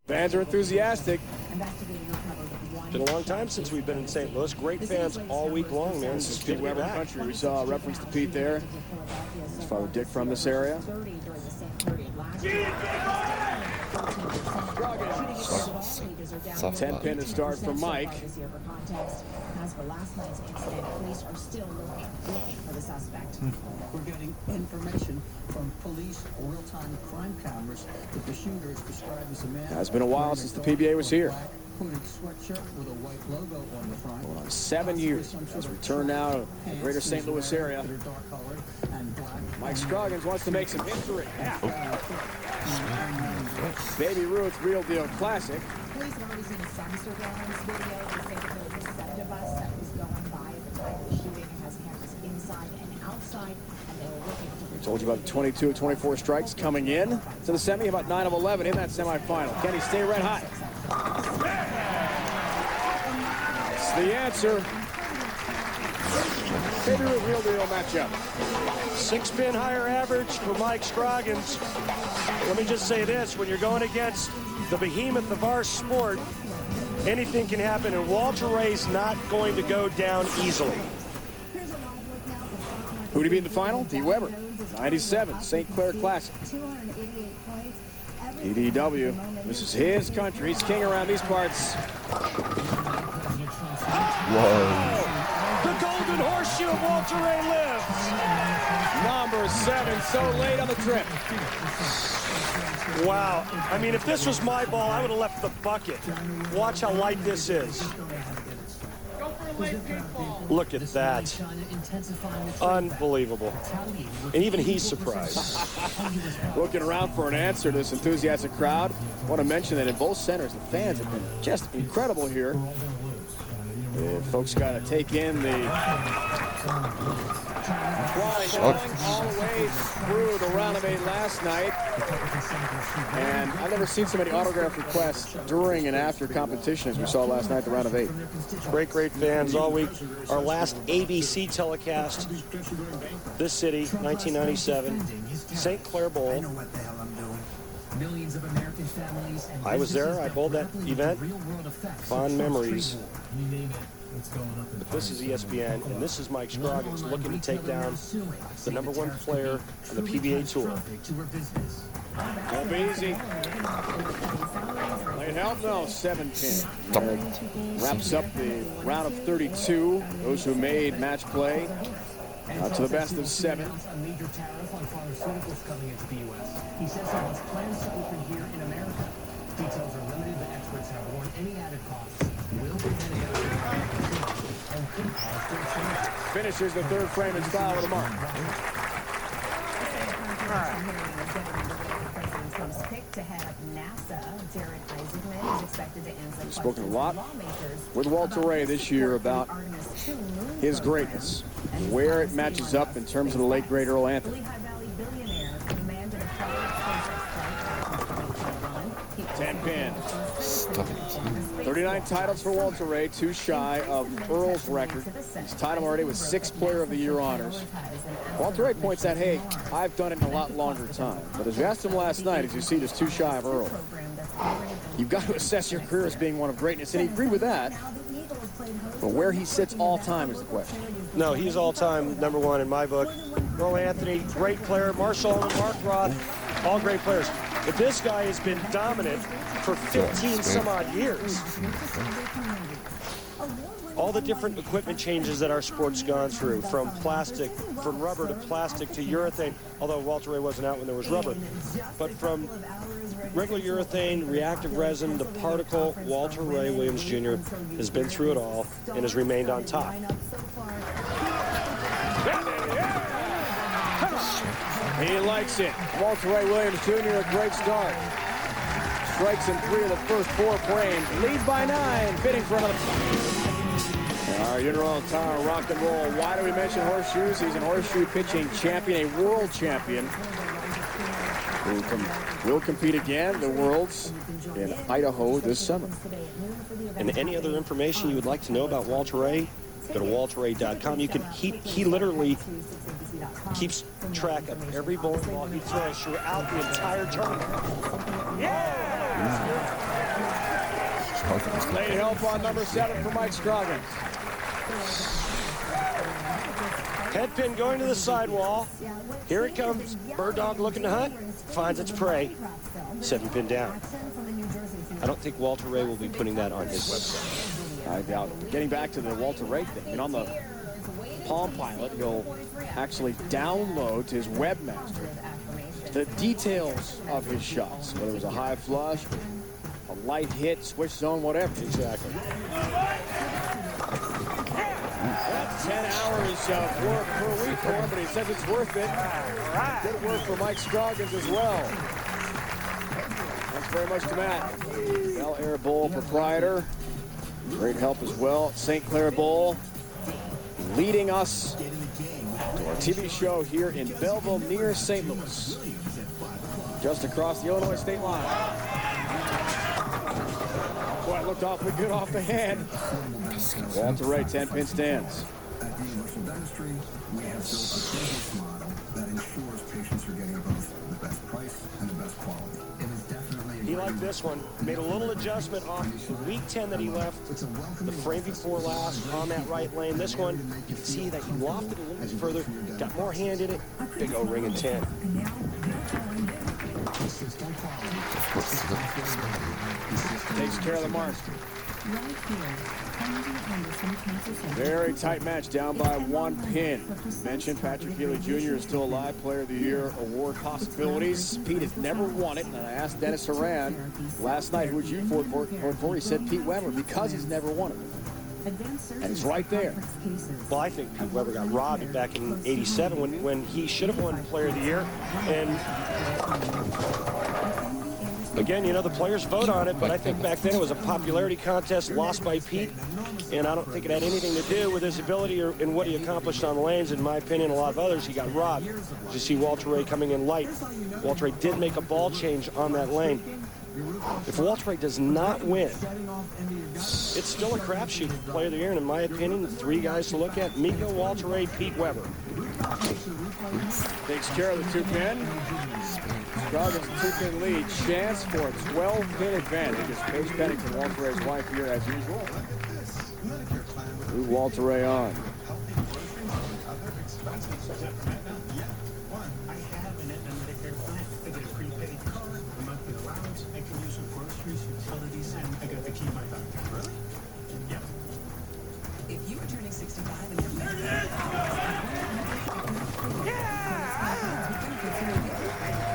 Fans are enthusiastic. Been a long time since we've been in St. Louis. Great fans all week long, man. This is Pete Weber country. We saw a reference to Pete there. His father Dick from this area. Scroggins. 10 pin to start for Mike. As for last night's incident, police are still looking for the suspect. We're getting information from police real-time crime cameras that the shooter is described as a man. It's been a while since the PBA was here. Hooded sweatshirt with a white logo on the front. Well, 7 years. As we turn now to the greater St. Louis area. Mike Scroggins wants to make some history. Yeah. Baby Ruth, Real Deal Classic. Police have already seen some surveillance video. They say that there was a Senator bus that was going by at the time of the shooting. It has cameras inside and outside, and they were looking to... Told you about the 22 of 24 strikes coming in to the semi, about 9 of 11 in that semifinal. Can he stay red hot? That's the answer. Baby Ruth, Real Deal matchup. 6-pin higher average for Mike Scroggins. Let me just say this, when you're going against the behemoth of our sport, anything can happen, and Walter Ray's not going to go down easily. Who did he beat in the final? Pete Weber, 97, St. Clair Classic. EDW, this is his country. He's king around these parts. Whoa. The golden horseshoe of Walter Ray lives. Number 7, so late on the trip. Wow. I mean, if this was my ball, I would have left the bucket. Watch how light this is. Look at that. Unbelievable. And even he's surprised. Looking around for an answer to this enthusiastic crowd. I want to mention that in both centers, the fans have been just incredible here. Folks got to take in the flying all the way through the round of 8 last night. And I've never seen so many autograph requests during and after competition as we saw last night, the round of 8. Great, great fans all week. Our last ABC telecast, this city, 1997, St. Clair Bowl. I was there. I bowled that event. Fond memories. But this is ESPN, and this is Mike Scroggins looking to take down the #1 player on the PBA Tour. Won't be easy. Late help? No, 7-pin. Wraps up the round of 32. Those who made match play to the best of 7. A major tariff on pharmaceuticals coming into the U.S. He says he wants plans to open here in America. Details are limited, but experts have warned any added costs will be and could cause great change. Finishes the 3rd frame and style with a mark. We've spoken a lot with Walter Ray this year about his greatness, where it matches up in terms of the late great Earl Anthony. 10-pin. 39 titles for Walter Ray, 2 shy of Earl's record. He's tied him already with 6 Player of the Year honors. Walter Ray points out, hey, I've done it in a lot longer time. But as we asked him last night, as you see, just 2 shy of Earl. You've got to assess your career as being one of greatness, and he agreed with that. But where he sits all time is the question. No, he's all-time #1 in my book. Earl Anthony, great player. Marshall and Mark Roth, all great players. But this guy has been dominant for 15 some odd years. All the different equipment changes that our sport's gone through, from plastic, from rubber to plastic to urethane, although Walter Ray wasn't out when there was rubber. But from regular urethane, reactive resin, the particle, Walter Ray Williams Jr. has been through it all and has remained on top. He likes it. Walter Ray Williams Jr., a great start. Strikes in 3 of the first 4 frames. Leads by 9, bidding for another. Our Uniroyal Tower rock and roll. Why do we mention horseshoes? He's an horseshoe pitching champion, a world champion. Who will compete again, the Worlds, in Idaho this summer. And any other information you would like to know about Walter Ray, go to walterray.com. You can he literally keeps track of every bowling ball he throws throughout the entire tournament. Yeah! Late help on number 7 for Mike Scroggins. Head pin going to the sidewall. Here it comes. Bird dog looking to hunt. Finds its prey. 7 pin down. I don't think Walter Ray will be putting that on his website. I doubt it. Getting back to the Walter Ray thing, and on the Palm Pilot, he'll actually download to his webmaster the details of his shots, whether it was a high flush, a light hit, switch zone, whatever. Exactly. That's 10 hours of work per week for him, but he says it's worth it. Good work for Mike Scroggins as well. Thanks very much to Matt. Bel Air Bowl proprietor. Great help as well. St. Clair Bowl leading us to our TV show here in Belleville near St. Louis. Just across the Illinois state line. Boy, it looked awfully good off the hand. Walter Ray, 10-pin stands. At the Universal Dentistry, we have built a business model that ensures patients are getting both the best price and the best quality. It is definitely He liked this one. Made a little adjustment off week 10 that he left the frame before last on that right lane. This one, you can see that he lofted it a little bit further, got more hand in it. Big O-ring and 10. Takes care of the mark. Very tight match, down by 1 pin. Mentioned Patrick Healy Jr. is still alive, Player of the Year award possibilities. Pete has never won it, and I asked Dennis Horan last night, who would you vote for? He said Pete Weber, because he's never won it. And he's right there. Well, I think Pete Weber got robbed back in '87 when he should have won Player of the Year. And again, you know, the players vote on it, but I think back then it was a popularity contest lost by Pete, and I don't think it had anything to do with his ability or in what he accomplished on the lanes. In my opinion, a lot of others, he got robbed. You see Walter Ray coming in light. Walter Ray did make a ball change on that lane. If Walter Ray does not win, it's still a crapshoot for Player of the Year, and in my opinion, the 3 guys to look at: Miko, Walter Ray, Pete Weber. Takes care of the 2-pin. Scroggins 2-pin lead. Chance for a 12-pin advantage as Paige Pennington, Walter Ray's wife, here as usual. Move Walter Ray on. If you were turning 65 and you're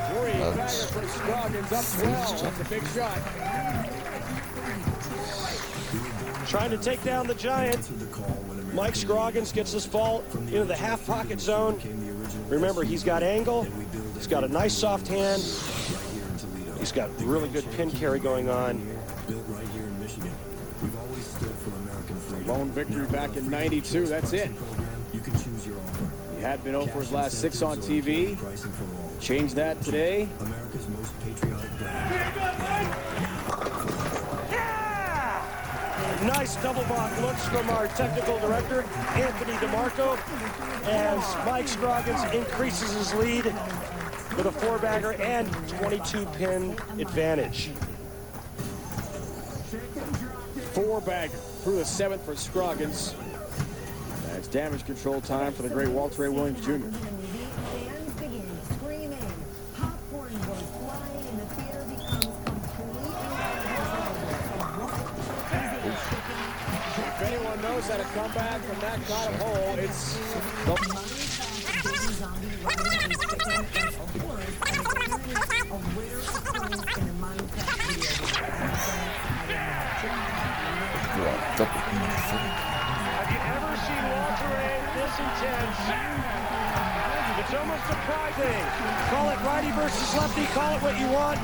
Three-bagger for Scroggins, up 12. That's a big shot. Trying to take down the Giant. Mike Scroggins gets this ball into the half pocket zone. Remember, he's got angle. He's got a nice soft hand. He's got really good pin carry going on. Lone victory back in '92. That's it. He had been 0 for his last 6 on TV. Changed that today. Nice double block looks from our technical director, Anthony DeMarco, as Mike Scroggins increases his lead with a 4-bagger and 22-pin advantage. 4-bagger through the 7th for Scroggins. That's damage control time for the great Walter Ray Williams Jr. If anyone knows how to come back from that kind of hole, it's Have you ever seen Walter Ray this intense? It's almost surprising. Call it righty versus lefty, call it what you want.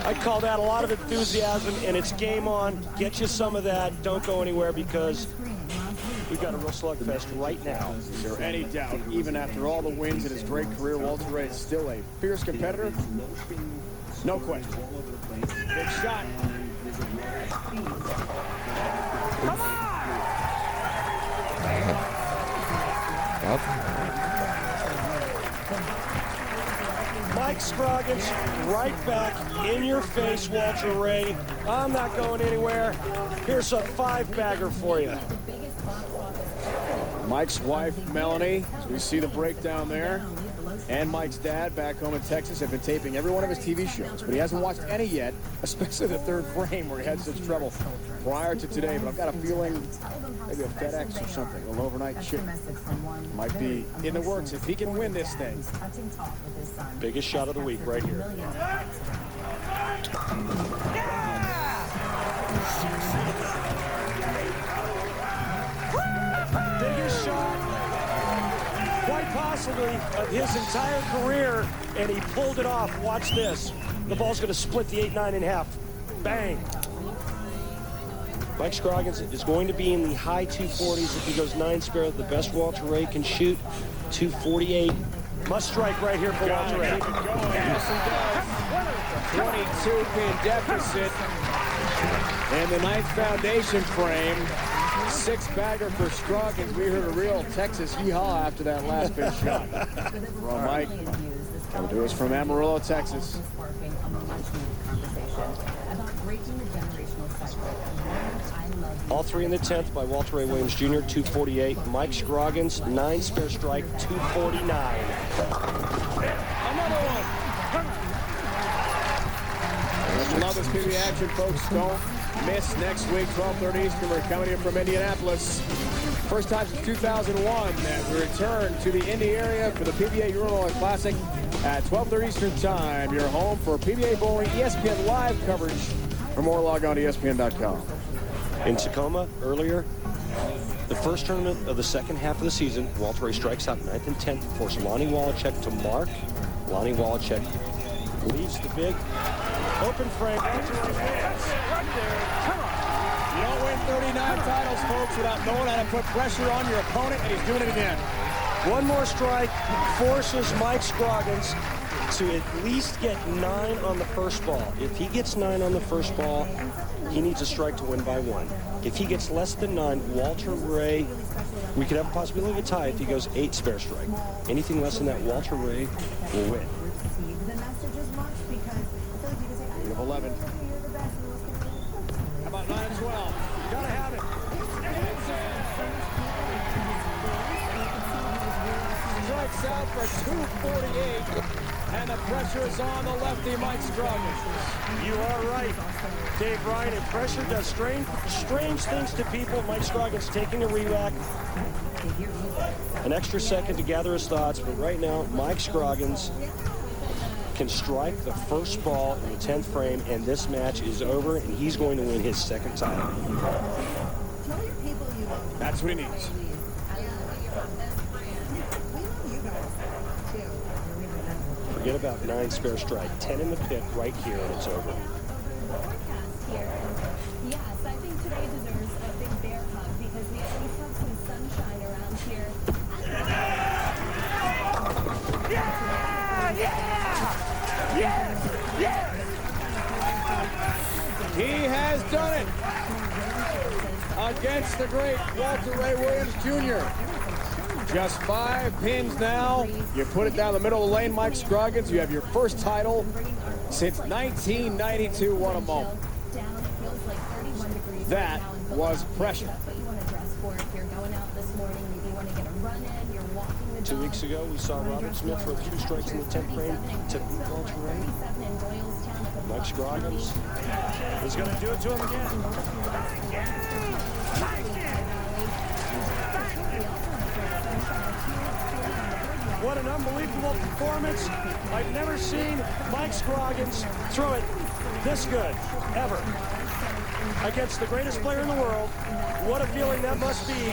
I'd call that a lot of enthusiasm, and it's game on. Get you some of that. Don't go anywhere, because we've got a real slugfest right now. Is there any doubt, even after all the wins in his great career, Walter Ray is still a fierce competitor? No question. Big shot. Come on! Mike Scroggins right back in your face, Walter Ray. I'm not going anywhere. Here's a 5-bagger for you. Mike's wife, Melanie, as we see the breakdown there, and Mike's dad back home in Texas have been taping every one of his TV shows, but he hasn't watched any yet, especially the third frame where he had such trouble prior to today. But I've got a feeling maybe a FedEx or something, an overnight ship might be in the works if he can win this thing. Biggest shot of the week right here. Biggest shot, quite possibly, of his entire career, and he pulled it off. Watch this. The ball's going to split the 8-9 in half. Bang. Mike Scroggins is going to be in the high 240s if he goes 9 spare. The best Walter Ray can shoot, 248. Must strike right here for Walter Ray. Yes, he does. 22-pin deficit. And the ninth foundation frame. 6-bagger for Scroggins. We heard a real Texas yeehaw after that last pin shot from Mike. Coming to us from Amarillo, Texas. All three in the 10th by Walter Ray Williams Jr., 248. Mike Scroggins, 9 spare strike, 249. Another one. Love this PBA action, folks. Don't miss next week, 12:30 Eastern. We're coming here from Indianapolis. First time since 2001 that we return to the Indy area for the PBA Euro Classic at 12:30 Eastern time. Your home for PBA Bowling ESPN live coverage. For more, log on to ESPN.com. In Tacoma earlier, the first tournament of the second half of the season, Walter Ray strikes out 9th and 10th, forced Lonnie Wallachek to mark. Lonnie Wallachek leaves the big open frame. Walter Ray wins. Right there. Come on. You don't win 39 titles, folks, without knowing how to put pressure on your opponent, and he's doing it again. One more strike forces Mike Scroggins to at least get 9 on the first ball. If he gets 9 on the first ball, he needs a strike to win by 1. If he gets less than 9, Walter Ray, we could have a possibility of a tie if he goes 8 spare strike. Anything less than that, Walter Ray will win. 8 of 11. How about 9 and 12? Gotta have it. Strikes out for 248, and the pressure is on the lefty, Mike Scroggins. You are right, Dave Ryan. And pressure does strange things to people. Mike Scroggins taking a re-rack. An extra second to gather his thoughts, but right now, Mike Scroggins can strike the first ball in the 10th frame, and this match is over, and he's going to win his second title. That's what he needs. Forget about 9 spare strike. 10 in the pit right here, and it's over. Yes, I think today deserves a big bear hug because we at least have some sunshine around here. He has done it against the great Walter Ray Williams Jr. Just 5 pins now. You put it down the middle of the lane, Mike Scroggins. You have your first title since 1992. What a moment. That was pressure. 2 weeks ago, we saw Robert Smith throw 2 strikes in the 10th frame to beat Walter Ray. Mike Scroggins is going to do it to him again. What an unbelievable performance. I've never seen Mike Scroggins throw it this good, ever. Against the greatest player in the world. What a feeling that must be.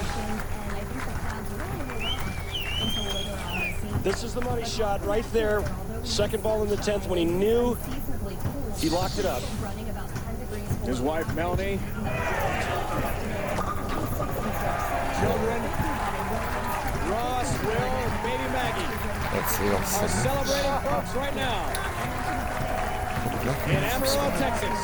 This is the money shot right there. Second ball in the 10th when he knew he locked it up. His wife, Melanie. Children. Ross, Will, and baby Maggie are celebrating, folks, right now in Amarillo, Texas.